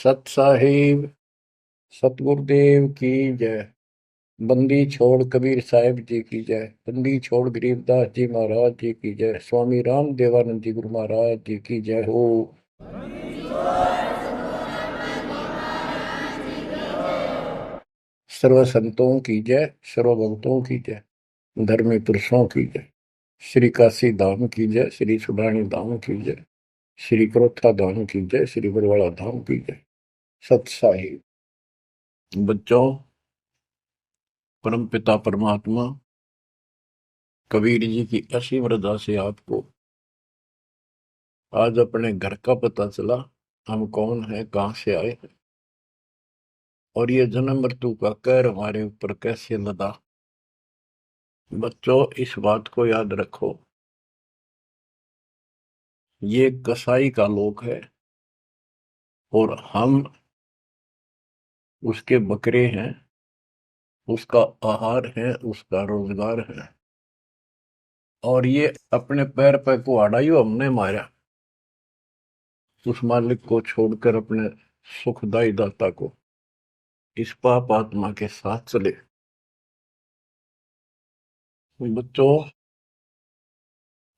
सत साहिब सतगुरुदेव की जय। बंदी छोड़ कबीर साहिब जी की जय। बंदी छोड़ गरीबदास जी महाराज जी की जय। स्वामी राम देवानंद जी गुरु महाराज जी की जय हो। सर्व संतों की जय, सर्व भक्तों की जय, धर्मी पुरुषों की जय। श्री काशी धाम की जय, श्री सुडानी धाम की जय, श्री क्रोथा धाम की जय, श्री बरवाड़ा धाम की जय। सत साहिब बच्चों, परम पिता परमात्मा कबीर जी की असीम रजा से आपको आज अपने घर का पता चला। हम कौन है, कहां से आए हैं, और ये जन्म मृत्यु का कहर हमारे ऊपर कैसे लदा। बच्चों, इस बात को याद रखो, ये कसाई का लोक है और हम उसके बकरे हैं, उसका आहार है, उसका रोजगार है। और ये अपने पैर पे कुहाड़ा यूं हमने मारा, उस मालिक को छोड़कर अपने सुखदाई दाता को इस पाप आत्मा के साथ चले। बच्चों,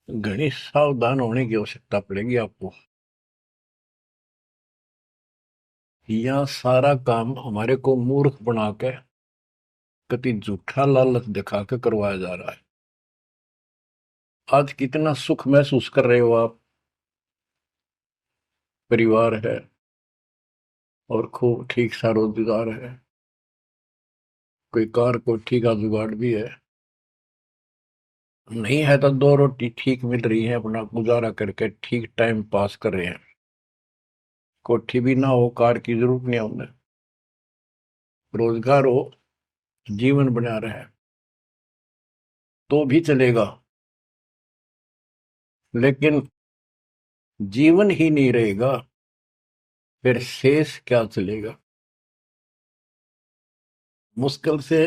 घनी सावधान होने की आवश्यकता पड़ेगी आपको। यह सारा काम हमारे को मूर्ख बना के कति झूठा लालच दिखा के करवाया जा रहा है। आज कितना सुख महसूस कर रहे हो आप, परिवार है और खूब ठीक सा रोजगार है, कोई कार को ठीक का जुगाड़ भी है, नहीं है तो दो रोटी ठीक मिल रही है, अपना गुजारा करके ठीक टाइम पास कर रहे हैं। कोठी भी ना हो, कार की जरूरत नहीं है उन्हें, रोजगार हो, जीवन बना रहे तो भी चलेगा। लेकिन जीवन ही नहीं रहेगा, फिर शेष क्या चलेगा। मुश्किल से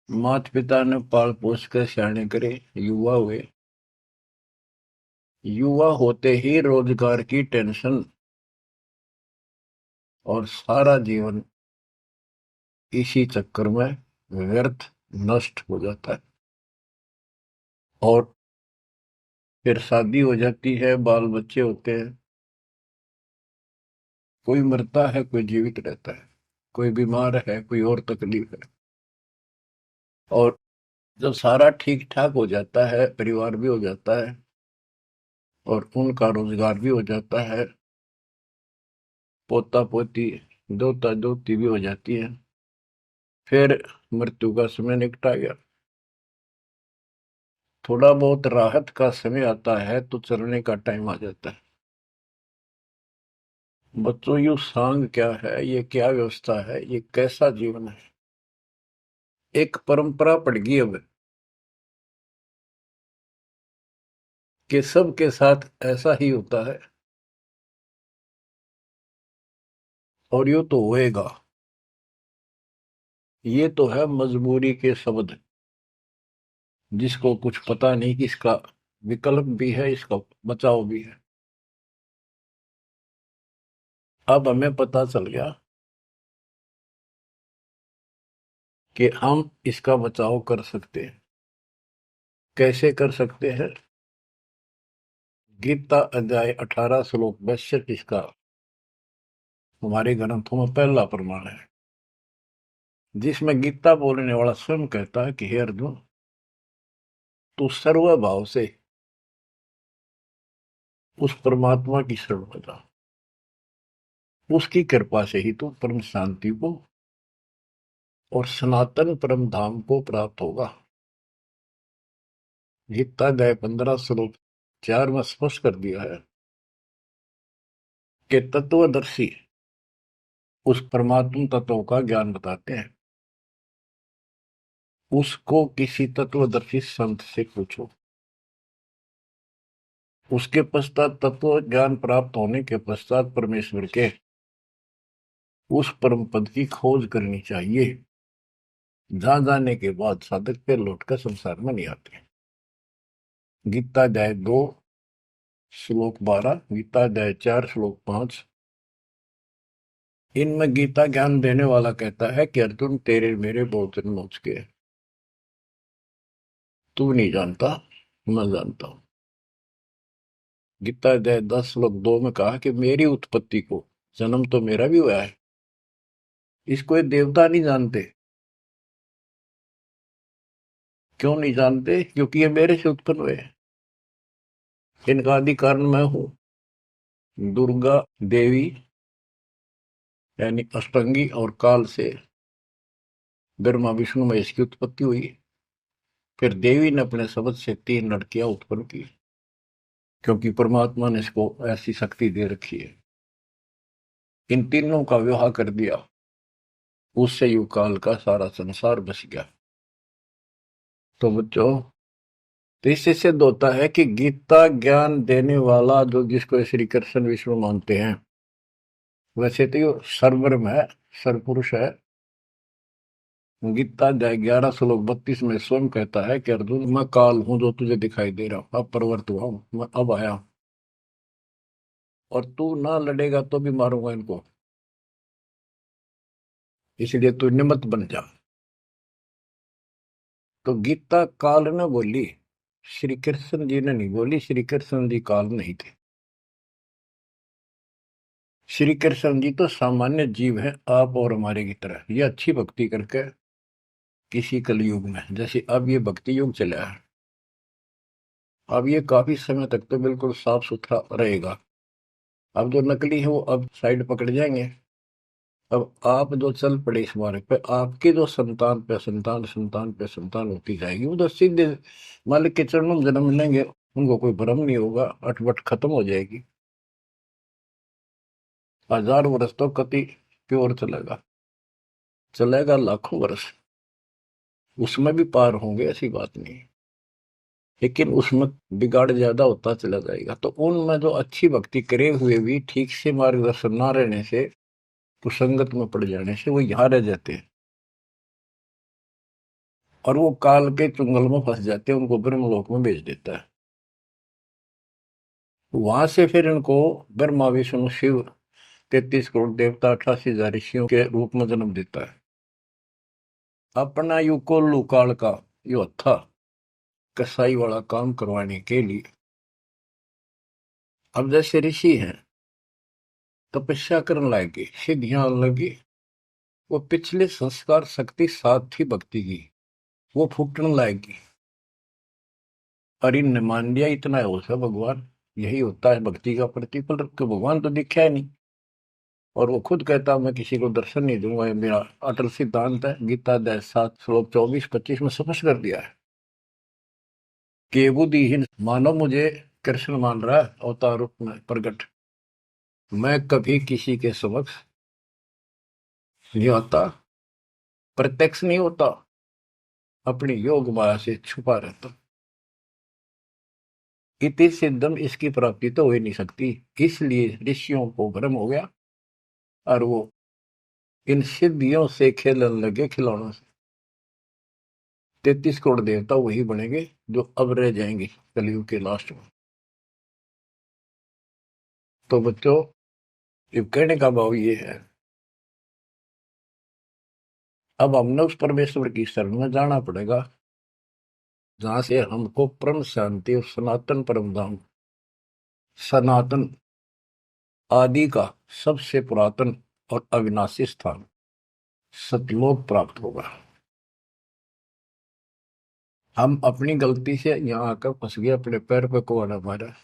माता पिता ने पाल पोस कर सियाने करे, युवा हुए, युवा होते ही रोजगार की टेंशन, और सारा जीवन इसी चक्कर में व्यर्थ नष्ट हो जाता है। और फिर शादी हो जाती है, बाल बच्चे होते हैं, कोई मरता है, कोई जीवित रहता है, कोई बीमार है, कोई और तकलीफ है। और जब सारा ठीक ठाक हो जाता है, परिवार भी हो जाता है और उनका रोजगार भी हो जाता है, पोता पोती दोता दोती भी हो जाती है, फिर मृत्यु का समय निकटा गया। थोड़ा बहुत राहत का समय आता है तो चलने का टाइम आ जाता है। बच्चों, यू सांग क्या है, ये क्या व्यवस्था है, ये कैसा जीवन है। एक परंपरा पड़ गई अब कि सबके साथ ऐसा ही होता है, और यो तो होएगा। ये तो है मजबूरी के शब्द, जिसको कुछ पता नहीं कि इसका विकल्प भी है, इसका बचाव भी है। अब हमें पता चल गया कि हम इसका बचाव कर सकते हैं। कैसे कर सकते हैं? गीता अध्याय 18 श्लोक 62 इसका हमारे ग्रंथों में पहला प्रमाण है, जिसमें गीता बोलने वाला स्वयं कहता है कि हे अर्जुन, तू सर्व भाव से उस परमात्मा की शरण में जा, उसकी कृपा से ही तू परम शांति को और सनातन परम धाम को प्राप्त होगा। गीता अध्याय 15 श्लोक 4 में स्पष्ट कर दिया है कि तत्वदर्शी उस परमात्म तत्व का ज्ञान बताते हैं। उसको किसी तत्वदर्शी संत से पूछो। उसके पश्चात तत्व ज्ञान प्राप्त होने के पश्चात परमेश्वर के उस परम पद की खोज करनी चाहिए, जहां जाने के बाद साधक फिर लौटकर संसार में नहीं आते। गीता अध्याय 2 श्लोक 12, गीता अध्याय 4 श्लोक 5, इनमें गीता ज्ञान देने वाला कहता है कि अर्जुन तेरे मेरे बहुत जन्म हो चुके हैं, तू नहीं जानता, मैं जानता हूं। गीता अध्याय 10 श्लोक 2 में कहा कि मेरी उत्पत्ति को, जन्म तो मेरा भी हुआ है, इसको ये देवता नहीं जानते। क्यों नहीं जानते? क्योंकि ये मेरे से उत्पन्न हुए हैं। इनका आदि कारण मैं हूं। दुर्गा देवी यानी अष्टंगी और काल से ब्रह्मा विष्णु महेश की उत्पत्ति हुई। फिर देवी ने अपने शब्द से 3 लड़कियां उत्पन्न की, क्योंकि परमात्मा ने इसको ऐसी शक्ति दे रखी है। इन तीनों का विवाह कर दिया, उससे युग काल का सारा संसार बस गया। तो बच्चों, तो इससे सिद्ध होता है कि गीता ज्ञान देने वाला जो, जिसको श्री कृष्ण विष्णु मानते हैं, वैसे तो ये सर्वब्रह्म है, सर्वपुरुष है। गीता अध्याय 11 श्लोक 32 में स्वयं कहता है कि अर्जुन, मैं काल हूं जो तुझे दिखाई दे रहा हूं, अब प्रवर्त हुआ हूं, मैं अब आया हूं, और तू ना लड़ेगा तो भी मारूंगा इनको, इसलिए तू निमित्त बन जा। तो गीता काल ने बोली, श्री कृष्ण जी ने नहीं बोली। श्री कृष्ण जी काल नहीं थे। श्री कृष्ण जी तो सामान्य जीव है, आप और हमारे की तरह। ये अच्छी भक्ति करके किसी कलयुग में, जैसे अब ये भक्ति युग चला है, अब ये काफी समय तक तो बिल्कुल साफ सुथरा रहेगा। अब जो नकली है वो अब साइड पकड़ जाएंगे। अब आप जो चल पड़े इस मार्ग पे, आपकी जो संतान पे संतान संतान पे संतान होती जाएगी, वो तो सीधे मालिक के चरणों में जन्म लेंगे। उनको कोई भ्रम नहीं होगा, अटपट खत्म हो जाएगी। 1000 वर्ष तो कति प्योर चलेगा, चलेगा लाखों वर्ष, उसमें भी पार होंगे, ऐसी बात नहीं। लेकिन उसमें बिगाड़ ज्यादा होता चला जाएगा। तो उनमें जो अच्छी भक्ति करे हुए भी ठीक से मार्गदर्शन ना रहने से, कुसंगत में पड़ जाने से वो यहाँ रह जाते हैं, और वो काल के चुंगल में फंस जाते हैं, उनको ब्रह्मलोक में भेज देता है। वहां से फिर इनको ब्रह्मा विष्णु शिव 33 करोड़ देवता 88,000 ऋषियों के रूप में जन्म देता है। अपना यू कोल्लू काल का यो था कसाई वाला काम करवाने के लिए। अब जैसे ऋषि हैं, तपस्या करने लगे, सिद्धियां लगी, वो पिछले संस्कार शक्ति साथ थी भक्ति की, वो फूटने लाएगी। और इनने मान लिया इतना है, वो सब भगवान यही होता है भक्ति का प्रतिफल। तो भगवान तो दिखा है नहीं, और वो खुद कहता मैं किसी को दर्शन नहीं दूंगा, ये मेरा अटल सिद्धांत है। गीता अध्याय 7 श्लोक 24-25 में स्पष्ट कर दिया है कि बुद्धिहीन मानव मुझे कृष्ण मान रहा है अवतार रूप में प्रकट, मैं कभी किसी के समक्ष नहीं आता, प्रत्यक्ष नहीं होता, अपनी योग माया से छुपा रहता। इति सिद्धम, इसकी प्राप्ति तो हो ही नहीं सकती। इसलिए ऋषियों को भ्रम हो गया, और वो इन सिद्धियों से खेलने लगे, खिलौनों से। 33 करोड़ देवता वही बनेंगे जो अब रह जाएंगे कलयुग के लास्ट में। तो बच्चों, ये कहने का भाव ये है, अब हमने उस परमेश्वर की शरण में जाना पड़ेगा, जहां से हमको परम शांति और सनातन परम धाम, सनातन आदि का सबसे पुरातन और अविनाशी स्थान सतलोक प्राप्त होगा। हम अपनी गलती से यहाँ आकर फंस गए, अपने पैर पे कुआना मारा।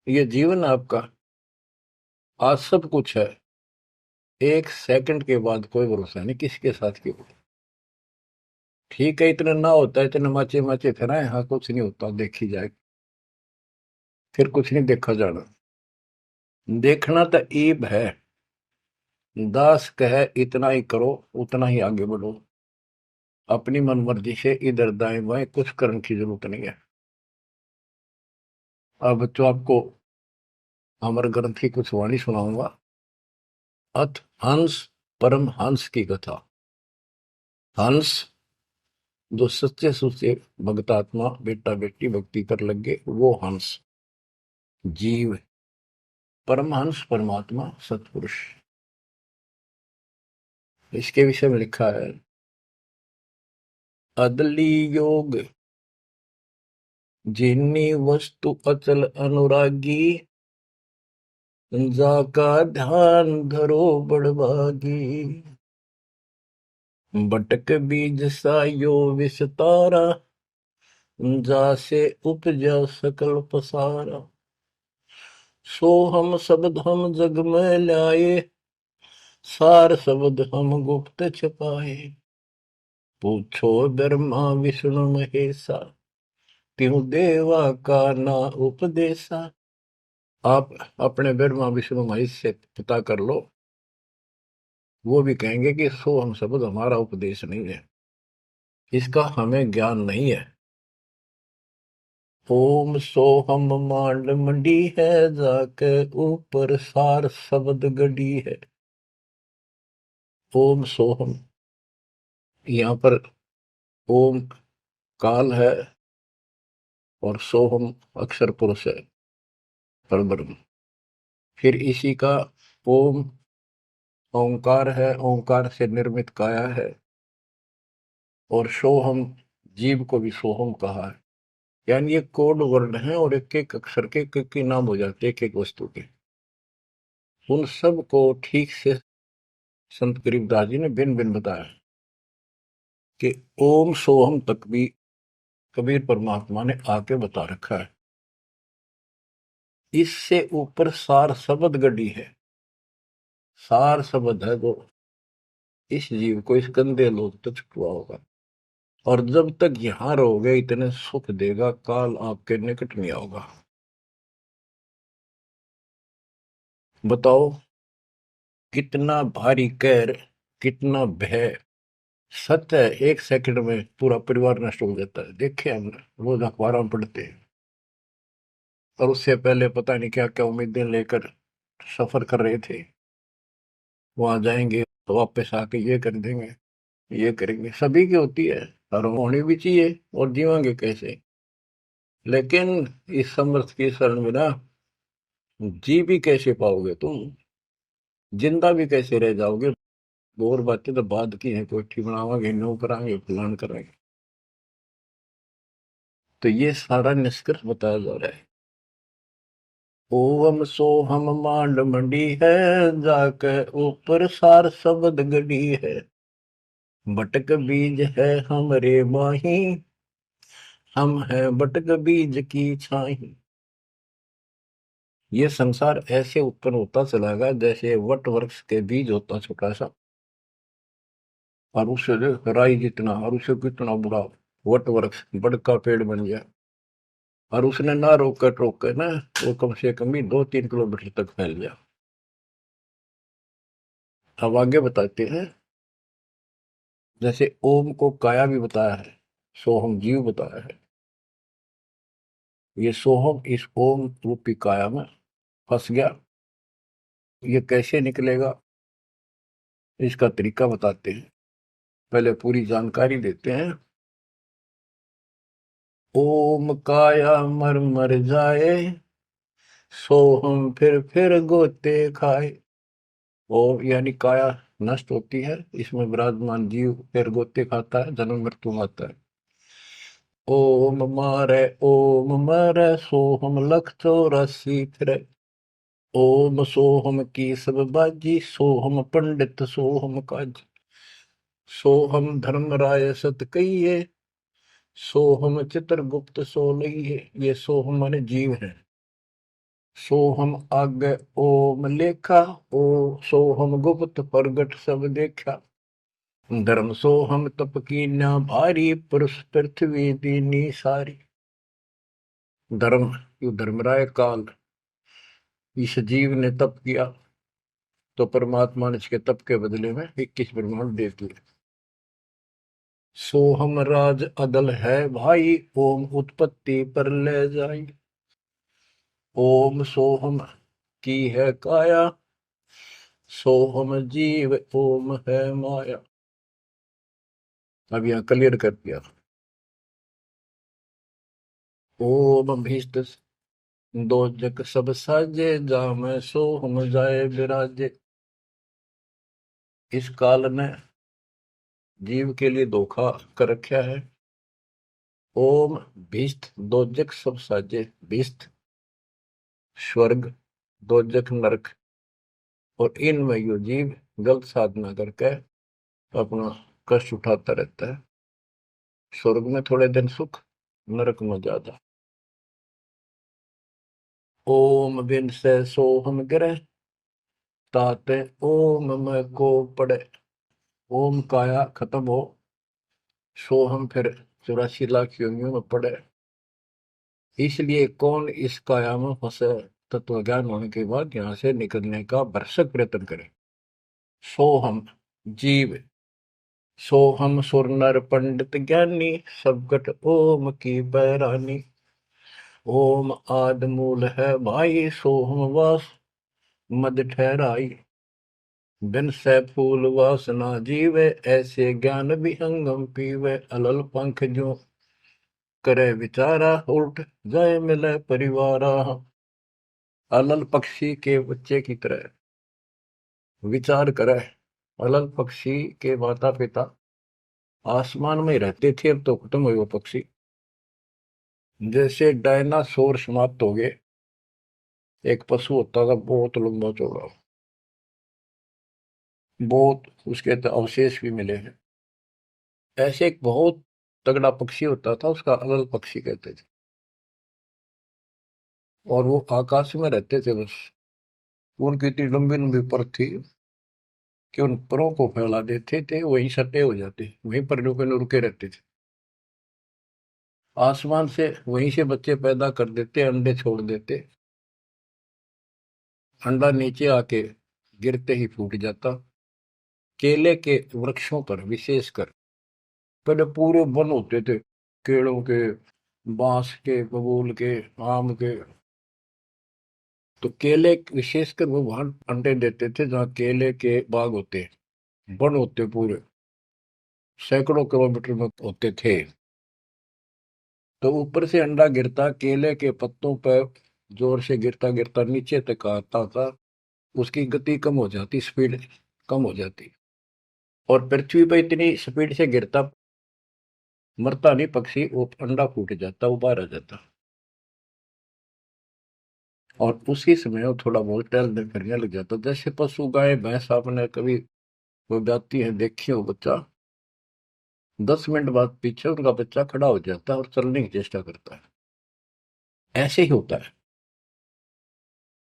ये जीवन आपका, आज सब कुछ है, 1 सेकंड के बाद कोई भरोसा नहीं किसके साथ क्यों। ठीक है, इतना ना होता है, इतने माचे माचे फिराए, हाँ कुछ नहीं होता, देखी जाए, फिर कुछ नहीं देखा जाना। देखना तो ईब है, दास कहे इतना ही करो, उतना ही आगे बढ़ो, अपनी मनमर्जी से इधर दाएं बाएं कुछ करने की जरूरत नहीं है। अब बच्चों, आपको अमर ग्रंथ की कुछ वाणी सुनाऊंगा। अथ हंस परम हंस की कथा। हंस जो सच्चे सुच्चे भक्तात्मा बेटा बेटी भक्ति कर लगे, वो हंस जीव परमहंस परमात्मा सतपुरुष, इसके विषय में लिखा है, अदली योग जिन्नी वस्तु अचल अनुरागी, जाका ध्यान धरो बड़भागी। बटक बीज सायो विस्तारा, जासे उपजा सकल पसारा। सो हम शब्द हम जग में लाए, सार शब्द हम गुप्त छपाए। पूछो ब्रह्मा विष्णु महेशा, त्यों देवा का ना उपदेशा। आप अपने ब्रह्मा विष्णु महेश से पता कर लो, वो भी कहेंगे कि सो हम शब्द हमारा उपदेश नहीं है, इसका हमें ज्ञान नहीं है। ओम सोहम मांड मंडी है, जाके ऊपर सार शब्द गड़ी है। ओम सोहम, यहाँ पर ओम काल है और सोहम अक्षर पुरुष है, परब्रह्म। फिर इसी का ओम ओंकार है, ओंकार से निर्मित काया है। और सोहम, जीव को भी सोहम कहा है। यानी ये कोड वर्ड हैं और एक एक अक्षर के एक नाम हो जाते, एक एक वस्तु के। उन सब को ठीक से संत गरीबदास जी ने भिन्न भिन्न बताया कि ओम सोहम तक भी कबीर परमात्मा ने आके बता रखा है। इससे ऊपर सार शब्द गढ़ी है। सार शब्द है वो इस जीव को इस गंदे लोक तक छुआ होगा, और जब तक यहां रहोगे इतने सुख देगा, काल आपके निकट नहीं आओगा। बताओ कितना भारी कहर, कितना भय। सत्य है, एक सेकंड में पूरा परिवार नष्ट हो जाता है। देखे हमने, रोज अखबारों में पढ़ते हैं। और उससे पहले पता नहीं क्या क्या उम्मीदें लेकर सफर कर रहे थे, वहां जाएंगे तो वापस आके ये कर देंगे, ये करेंगे। सभी की होती है और होनी भी चाहिए, और जीवांगे कैसे। लेकिन इस समर्थ की शरण में ना, जी भी कैसे पाओगे तुम, जिंदा भी कैसे रह जाओगे। और बातें तो बाद की है, कोठी बनावांगे, नो करांगे, फलान करांगे। तो ये सारा निष्कर्ष बताया जा रहा है। ओम सोहम मांड मंडी है, जाके ऊपर सार शब्द गढ़ी है। बटक बीज है हमरे माही, हम है बटक बीज की छाही। ये संसार ऐसे उत्पन्न होता चला गया जैसे वट वृक्ष के बीज होता छोटा सा, और उससे राई जितना, और उससे कितना बुरा वट वृक्ष बड़का पेड़ बन गया। और उसने ना रोक कर टोक कर ना, वो कम से कम भी 2-3 किलोमीटर तक फैल गया। अब आगे बताते हैं। जैसे ओम को काया भी बताया है, सोहम जीव बताया है। ये सोहम इस ओम रूपी काया में फंस गया। ये कैसे निकलेगा, इसका तरीका बताते हैं। पहले पूरी जानकारी देते हैं। ओम काया मर मर जाए, सोहम फिर गोते खाए। ओम यानी काया नष्ट होती है, इसमें विराजमान जीव फिर गोते खाता है, जन्म मृत्यु आता है। ओम मारे सोहम लख 84 फिरे। ओम सोहम की सब बाजी, सोहम पंडित सोहम काज। सोहम धर्म राय सत कहिए, सोहम चित्रगुप्त सो लइए। ये सोहम माने जीव है। सोहम आगे ओम लेखा, ओ सोहम गुप्त प्रगट सब देखा। धर्म सोहम तप की ना भारी, पुरुष पृथ्वी दीनी सारी। धर्म, यू धर्मराय काल, इस जीव ने तप किया तो परमात्मा ने इसके तप के बदले में 21 ब्रह्मांड दे दिए। सोहम राज अदल है भाई, ओम उत्पत्ति पर ले जाई। ओम सोहम की है काया, सोहम जीव ओम है माया। अब यहां क्लियर कर दिया। ओम भीष्ट दो जग सब साजे, जामे सो हम जाए विराजे। इस काल ने जीव के लिए धोखा कर रखा है। ओम भिष्ट दोजक सब साजे। भिष्ट स्वर्ग, दोजक नरक, और इनमें यो जीव गलत साधना करके अपना कष्ट उठाता रहता है। स्वर्ग में थोड़े दिन सुख, नरक में ज्यादा। ओम बिन से सोहम ग्रह, ताते ओम में को पड़े। ओम काया खत्म हो, सोहम फिर 84 लाख योनियों में पड़े। इसलिए कौन इस काया में फंसे, तत्व ज्ञान होने के बाद यहां से निकलने का भरसक प्रयत्न करे। सोहम जीव, सोहम सुर नर पंडित ज्ञानी, सबकट ओम की बैरानी। ओम आद मूल है भाई, सोहम वास मद ठहराई। बिन से फूल वासना जीवे, ऐसे ज्ञान विहंगम पीवे। अलल पंख जो करे विचारा, उल्ट जाए मिले परिवारा। अलल पक्षी के बच्चे की तरह विचार करे। अलल पक्षी के माता पिता आसमान में रहते थे, अब तो खत्म हुए वो पक्षी। जैसे डायनासोर समाप्त हो गए। एक पशु होता था बहुत लंबा चौड़ा, बहुत उसके तो अवशेष भी मिले हैं। ऐसे एक बहुत तगड़ा पक्षी होता था, उसका अलल पक्षी कहते थे। और वो आकाश में रहते थे बस। उनकी इतनी लंबी लंबी पर थी कि उन परों को फैला देते थे, वहीं सटे हो जाते, वहीं पर रुके रुके रहते थे। आसमान से वहीं से बच्चे पैदा कर देते, अंडे छोड़ देते। अंडा नीचे आके गिरते ही फूट जाता। केले के वृक्षों पर विशेषकर पहले पूरे वन होते थे, केलों के, बांस के, बबूल के, आम के। तो केले विशेषकर वो वहां अंडे देते थे जहाँ केले के बाग होते, वन होते पूरे, सैकड़ों किलोमीटर में होते थे। तो ऊपर से अंडा गिरता, केले के पत्तों पर जोर से गिरता गिरता नीचे तक आता था। उसकी गति कम हो जाती, स्पीड कम हो जाती, और पृथ्वी पर इतनी स्पीड से गिरता, मरता नहीं पक्षी, वो अंडा फूट जाता, वो बाहर आ जाता। और उसी समय वो थोड़ा बहुत टहलने फिरने लग जाता। जैसे पशु गाय भैंस आपने कभी वो जाती है देखी हो, बच्चा 10 मिनट बाद पीछे उनका बच्चा खड़ा हो जाता है और चलने की चेष्टा करता है। ऐसे ही होता है।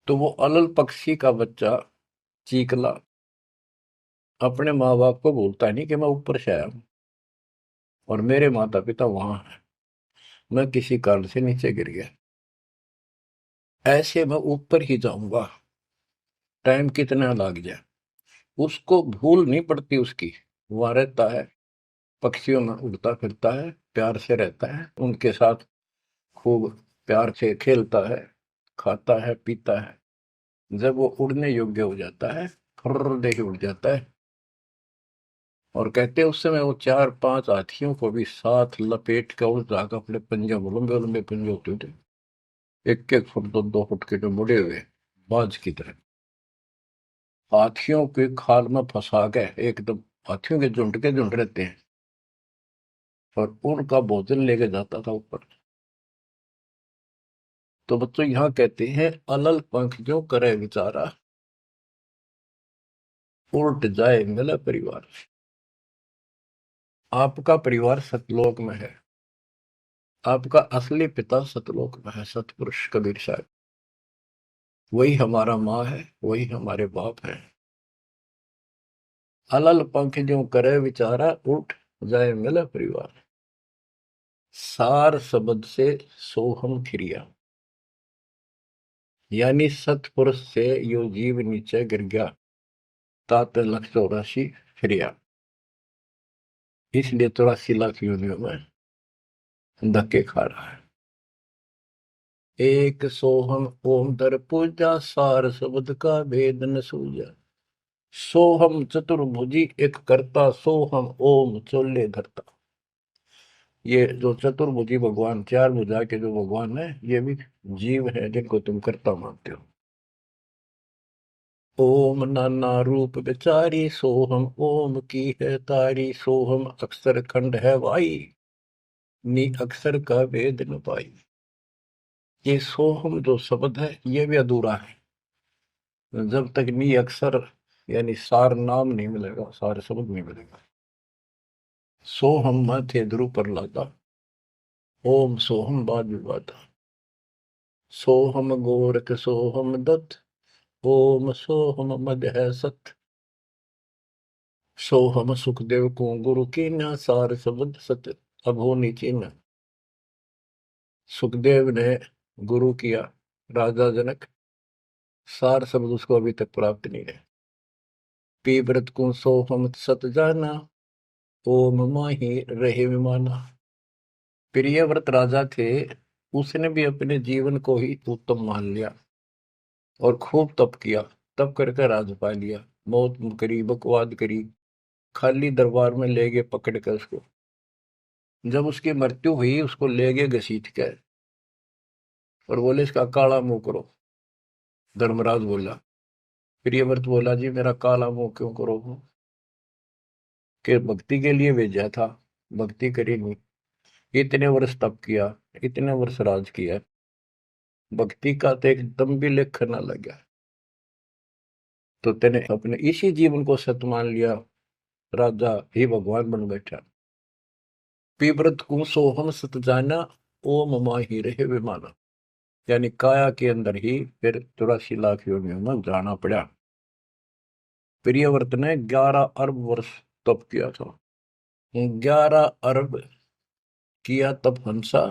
तो वो अलल पक्षी का बच्चा चीकला अपने माँ बाप को बोलता नहीं कि मैं ऊपर से आया हूं और मेरे माता पिता वहां हैं, मैं किसी कारण से नीचे गिर गया, ऐसे मैं ऊपर ही जाऊंगा, टाइम कितना लग जाए। उसको भूल नहीं पड़ती उसकी। वहां रहता है, पक्षियों में उड़ता फिरता है, प्यार से रहता है उनके साथ, खूब प्यार से खेलता है, खाता है, पीता है। जब वो उड़ने योग्य हो जाता है, फर्र दे के उड़ जाता है। और कहते हैं उस समय वो 4-5 हाथियों को भी साथ लपेट कर उस जाकर अपने पंजे में, लंबे लंबे पंजे होते थे, 1-1 फुट 2-2 फुट के, जो मुड़े हुए बाज की तरह, हाथियों के खाल में फंसा के एकदम। हाथियों के झुंड रहते हैं, और उनका भोजन लेके जाता था ऊपर। तो बच्चों यहाँ कहते हैं, अलल पंख जो करे विचारा, उल्ट जाए मिला परिवार। आपका परिवार सतलोक में है, आपका असली पिता सतलोक में है, सतपुरुष कबीर साहब। वही हमारा माँ है, वही हमारे बाप है। अलल पंख जो करे विचारा, उठ जाए मिला परिवार। सार शब्द से सोहम क्रिया, यानी सतपुरुष से यो जीव नीचे गिर गया, तात 184 क्रिया। इसलिए 84 लाख योनियों में धक्के खा रहा है। एक सोहम ओम दर पूजा, सार शब्द का भेद न सूझा। सोहम चतुर्भुजी एक करता, सोहम ओम चोले धरता। ये जो चतुर्भुजी भगवान, चार भुजा के जो भगवान है, ये भी जीव है जिनको तुम कर्ता मानते हो। ओम नाना रूप विचारी सोहम, ओम की है तारी सोहम, अक्षर खंड है वाई, नी अक्षर का वेद न पाई। ये सोहम जो शब्द है ये भी अधूरा है, जब तक नी अक्षर यानी सार नाम नहीं मिलेगा, सार शब्द नहीं मिलेगा। सोहम माथे ध्रुव पर लाता, ओम सोहम बाद विवादा, सोहम गोरख सोहम दत्त, ओम सोहम मद है सत, सोहम सुखदेव को गुरु की न, सार शब्द सत्य अब हो नीचे न। सुखदेव ने गुरु किया राजा जनक, सार शब्द उसको अभी तक प्राप्त नहीं है। पी व्रत को सोहम सत जाना, ओम माही रहे विमाना। प्रियव्रत राजा थे, उसने भी अपने जीवन को ही उत्तम मान लिया और खूब तप किया। तप करके राज पा लिया, मौत करी, बकवाद करी, खाली दरबार में ले गए पकड़ कर उसको। जब उसकी मृत्यु हुई उसको ले गए घसीट कर और बोले इसका काला मुंह करो। धर्मराज बोला, प्रियव्रत बोला जी मेरा काला मुंह क्यों करो, कि भक्ति के लिए भेजा था, भक्ति करी नहीं, इतने वर्ष तप किया, इतने वर्ष राज किया, भक्ति का तो एक दम भी लेख न लगा, तो तेने अपने इसी जीवन को सत मान लिया, राजा ही भगवान बन बैठा। पीव्रत को सोहम सत जाना, ओम माही रहे विमाना। यानी काया के अंदर ही फिर 84 लाख योनियों में जाना पड़ा। प्रियव्रत ने 11 अरब वर्ष तप किया था। 11 अरब किया तप हंसा,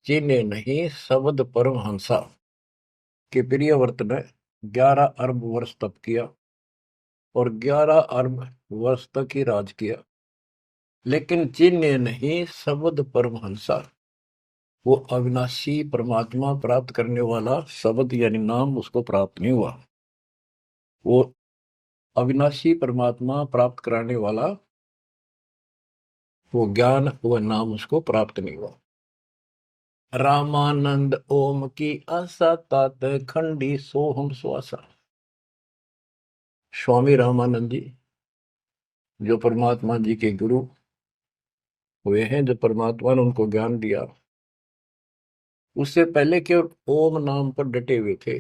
चीने नहीं शब्द परम हंसा। कि प्रियव्रत ने 11 अरब वर्ष तप किया और 11 अरब वर्ष तक ही राज किया, लेकिन चीने नहीं शब्द परमहंसा। वो अविनाशी परमात्मा प्राप्त करने वाला शब्द यानी नाम उसको प्राप्त नहीं हुआ। वो अविनाशी परमात्मा प्राप्त कराने वाला वो ज्ञान, वो नाम उसको प्राप्त नहीं हुआ। रामानंद ओम की आशा, तात खंडी सोहम श्वासा। स्वामी रामानंद जी जो परमात्मा जी के गुरु हुए हैं, जो परमात्मा ने उनको ज्ञान दिया, उससे पहले के ओम नाम पर डटे हुए थे।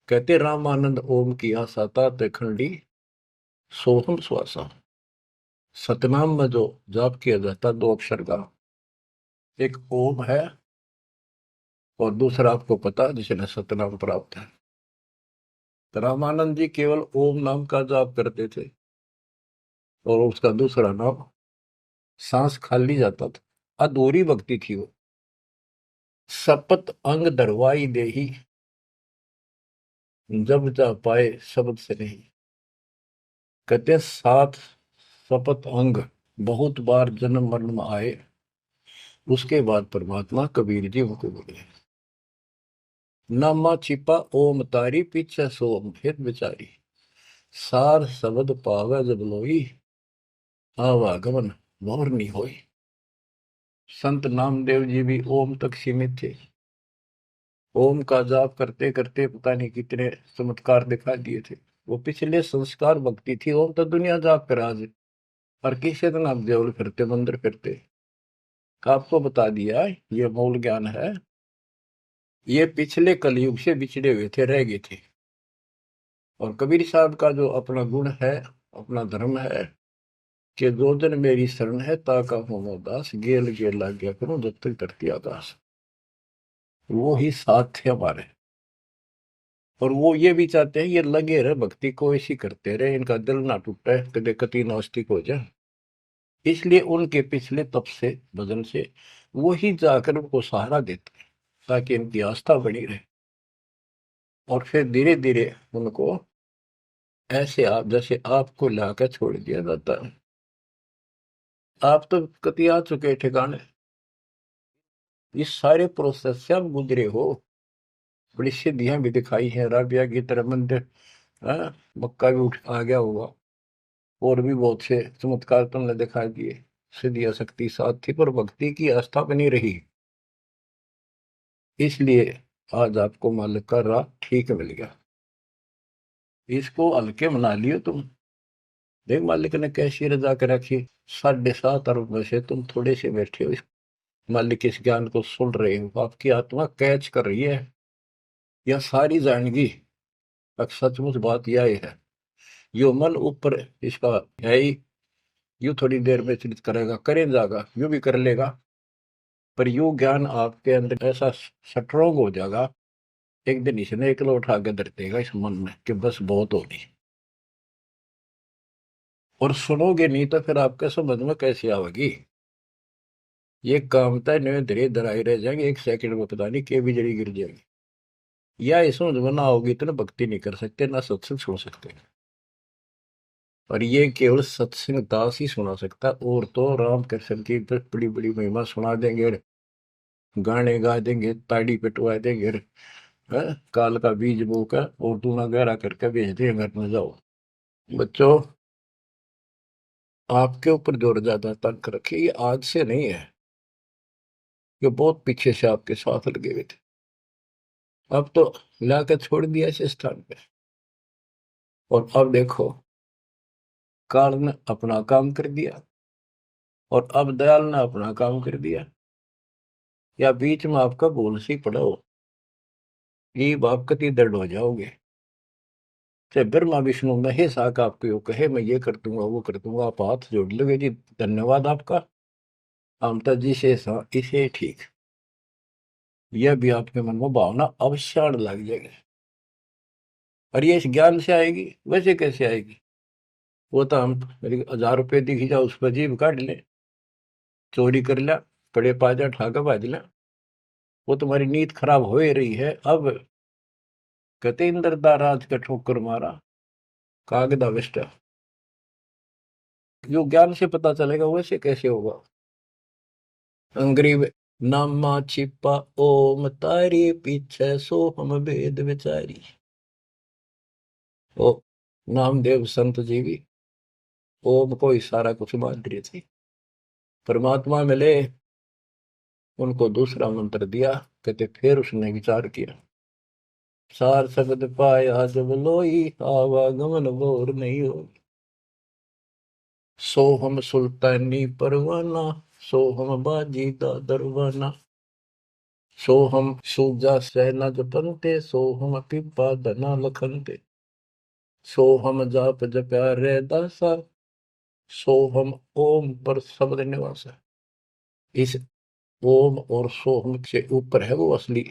कहते रामानंद ओम की आशा, तात खंडी सोहम श्वासा। सतनाम में जो जाप किया जाता 2 अक्षर का, एक ओम है और दूसरा आपको पता जिसने सतनाम प्राप्त है। तो रामानंद जी केवल ओम नाम का जाप करते थे और उसका दूसरा नाम, सांस खाली जाता था, अधूरी भक्ति थी वो। सपत अंग दरवाई देही, जब जा पाए शब्द से नहीं। कहते 7 सपत अंग बहुत बार जन्म मरण में आए, उसके बाद परमात्मा कबीर जी उनको बोले, नामा छिपा ओम तारी, पीछे सोम भेद विचारी, सार शब्द पावे जब लोई, आवागमन मोर नहीं होई। संत नामदेव जी भी ओम तक सीमित थे। ओम का जाप करते करते पता नहीं कितने चमत्कार दिखा दिए थे। वो पिछले संस्कार भक्ति थी। ओम तो दुनिया जाप करा आज, और किसी दिन आप देवल फिरते मंदिर फिरते, आपको बता दिया ये मूल ज्ञान है। ये पिछले कलयुग से बिछड़े हुए थे, रह गए थे। और कबीर साहब का जो अपना गुण है, अपना धर्म है, कि जो दिन मेरी शरण है ताका हो दास, गेल गेल लाग गया करूं जब तक धरती आकाश। वो ही साथ थे हमारे। और वो ये भी चाहते हैं ये लगे रहे भक्ति को, ऐसी करते रहे, इनका दिल ना टूटे, कदे कति नास्तिक हो जाए। इसलिए उनके पिछले तप से, भजन से वो ही जाकर उनको सहारा देते हैं, ताकि इनकी आस्था बनी रहे। और फिर धीरे धीरे उनको ऐसे आप जैसे आपको लाकर छोड़ दिया जाता है। आप तो कति आ चुके ठिकाने, इस सारे प्रोसेस से आप गुजरे हो। बड़ी सिद्धियां भी दिखाई हैं, राबिया की तरह मंदिर, हाँ, मक्का भी उठ आ गया होगा, और भी बहुत से चमत्कार तुमने दिखा दिए। सिद्धि शक्ति साथ थी पर भक्ति की आस्था बनी रही, इसलिए आज आपको मालिक का राह ठीक मिल गया। इसको हल्के मना लियो तुम। देख मालिक ने कैसी रजा कर रखी, 7.5 अरब में से तुम थोड़े से बैठे हो, मालिक इस ज्ञान को सुन रहे हो, आपकी आत्मा कैच कर रही है, यह सारी जानेगी। अब सचमुच बात यह है, यो मन ऊपर इसका है ही, यू थोड़ी देर में चिंतित करेगा, करे जाएगा, यू भी कर लेगा, पर यू ज्ञान आपके अंदर ऐसा स्ट्रोंग हो जाएगा, एक दिन इसने एकला उठा के धर देगा इस मन में कि बस बहुत होगी। और सुनोगे नहीं तो फिर आपके समझ में कैसे आवेगी। ये कामता नहीं धीरे धराई रह जाएंगे, एक सेकंड में पता नहीं के बिजली गिर जाएगी। या इस समझ में ना होगी तो ना भक्ति नहीं कर सकते, ना सत्संग सुन सकते। और ये केवल सत्संग दास ही सुना सकता, और तो राम कृष्ण की बड़ी बड़ी महिमा सुना देंगे, गाने गा देंगे, ताड़ी पिटवा देंगे, काल का बीज बोकर और दूना गहरा करके भेज देंगे घर में, जाओ। बच्चों, आपके ऊपर जोर ज्यादा तंग रखिए, ये आज से नहीं है, ये बहुत पीछे से आपके साथ लगे हुए थे, अब तो लाकर छोड़ दिया इस स्थान पे। और अब देखो, काल ने अपना काम कर दिया और अब दयाल ने अपना काम कर दिया, या बीच में आपका बोल सी पड़ा हो, ये बाप कति दर्द हो जाओगे। चाहे ब्रह्मा विष्णु महेश आका आपको यो कहे मैं ये कर दूंगा वो कर दूंगा, आप हाथ जोड़ लोगे जी धन्यवाद आपका, अमता जी से इसे ठीक, यह भी आपके मन में भावना अवश्य लग जाएगी। और ये इस ज्ञान से आएगी, वैसे कैसे आएगी? वो तो हम 1000 रुपये दिखी जाओ उस पर जीभ काट ले, चोरी कर लिया, पड़े पाजा ठाका बाज लिया, वो तुम्हारी नीयत खराब हो ही रही है। अब कहते इंद्रदा राज का ठोकर मारा कागदा विष्ट, जो ज्ञान से पता चलेगा वैसे कैसे होगा। अंग्रेज नामा छिपा ओम तारी पीछे सो हम भेद विचारी। ओ नामदेव संत जी भी ओम को इशारा कुछ मान रही थी, परमात्मा मिले, उनको दूसरा मंत्र दिया, कहते फिर उसने विचार किया, सार शब्द पाया जब लोई आवागमन बोर नहीं हो, सो हम सुल्तानी परवाना, सो हम बाजी दा दरवाना, सो हम सूजा सहना जपनते, सो हम पिपा धना लखनते, सो हम जाप जप्या रे दासा, सो हम ओम पर शब्द निवासा। इस ओम और सोहम से ऊपर है वो असली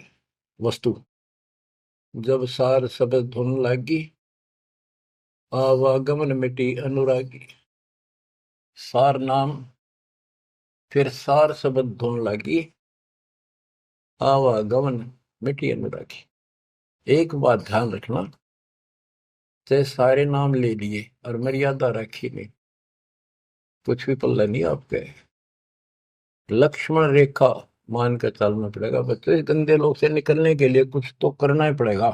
वस्तु। जब सार शब्द धुन लागी, आवागमन मिटी अनुरागी। सार नाम, फिर सार शब्द धुन लागी, आवागमन मिटी अनुरागी। एक बात ध्यान रखना, चाहे सारे नाम ले लिए और मर्यादा रखी नहीं, कुछ भी पल्ला नहीं आपके। लक्ष्मण रेखा मान कर चलना पड़ेगा बच्चों, इस गंदे लोग से निकलने के लिए कुछ तो करना ही पड़ेगा।